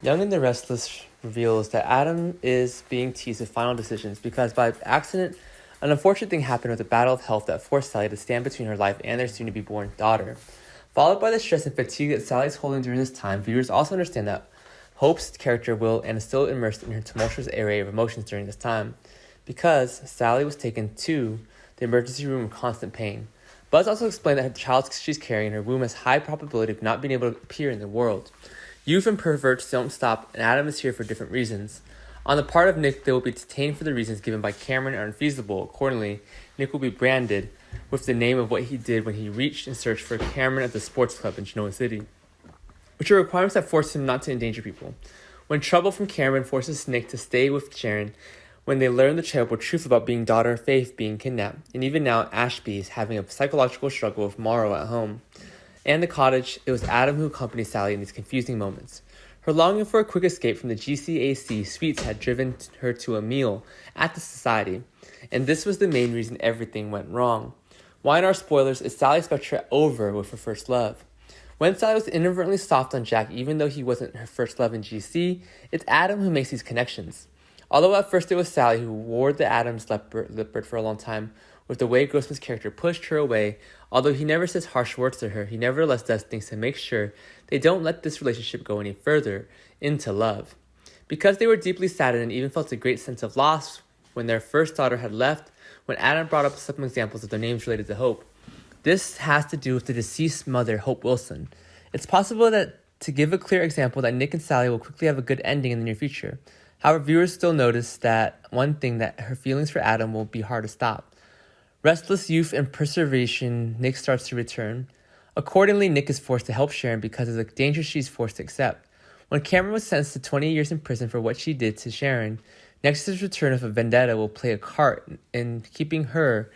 Young and the Restless reveals that Adam is being teased with final decisions because by accident, an unfortunate thing happened with a battle of health that forced Sally to stand between her life and their soon-to-be-born daughter. Followed by the stress and fatigue that Sally's holding during this time, viewers also understand that Hope's character will and is still immersed in her tumultuous array of emotions during this time, because Sally was taken to the emergency room in constant pain. Buzz also explained that the child she's carrying in her womb has high probability of not being able to appear in the world. Youth and perverts don't stop, and Adam is here for different reasons. On the part of Nick, they will be detained for the reasons given by Cameron are unfeasible. Accordingly, Nick will be branded with the name of what he did when he reached and searched for Cameron at the sports club in Genoa City, which are requirements that force him not to endanger people. When trouble from Cameron forces Nick to stay with Sharon, when they learn the terrible truth about being daughter Faith being kidnapped, and even now Ashby is having a psychological struggle with Morrow at home. And the cottage, it was Adam who accompanied Sally in these confusing moments. Her longing for a quick escape from the GCAC suites had driven her to a meal at the society, and this was the main reason everything went wrong. Why in our spoilers is Sally Spectre over with her first love? When Sally was inadvertently soft on Jack even though he wasn't her first love in GC, it's Adam who makes these connections. Although at first it was Sally who wore the Adam's leopard for a long time, with the way Grossman's character pushed her away, although he never says harsh words to her, he nevertheless does things to make sure they don't let this relationship go any further into love. Because they were deeply saddened and even felt a great sense of loss when their first daughter had left, when Adam brought up some examples of their names related to Hope. This has to do with the deceased mother, Hope Wilson. It's possible that to give a clear example that Nick and Sally will quickly have a good ending in the near future. However, viewers still notice that one thing that her feelings for Adam will be hard to stop. Restless youth and preservation, Nick starts to return. Accordingly, Nick is forced to help Sharon because of the danger she's forced to accept. When Cameron was sentenced to 20 years in prison for what she did to Sharon, Nexus's return of a vendetta will play a part in keeping her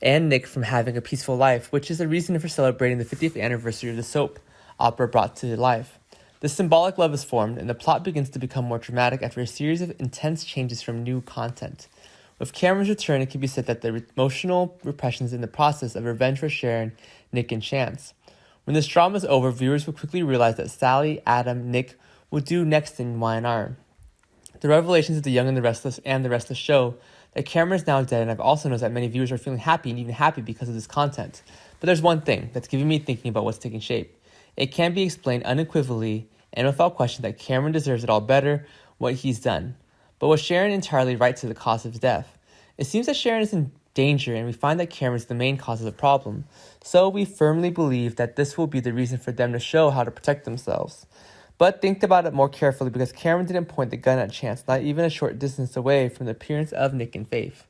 and Nick from having a peaceful life, which is a reason for celebrating the 50th anniversary of the soap opera brought to life. This symbolic love is formed, and the plot begins to become more dramatic after a series of intense changes from new content. With Cameron's return, it can be said that the emotional repressions in the process of revenge for Sharon, Nick, and Chance. When this drama is over, viewers will quickly realize that Sally, Adam, Nick will do next in Y&R. The revelations of The Young and the Restless show that Cameron is now dead, and I've also noticed that many viewers are feeling happy and even happy because of this content. But there's one thing that's giving me thinking about what's taking shape. It can be explained unequivocally and without question that Cameron deserves it all better what he's done. But was Sharon entirely right to the cause of his death? It seems that Sharon is in danger, and we find that Cameron is the main cause of the problem. So we firmly believe that this will be the reason for them to show how to protect themselves. But think about it more carefully because Cameron didn't point the gun at Chance, not even a short distance away from the appearance of Nick and Faith.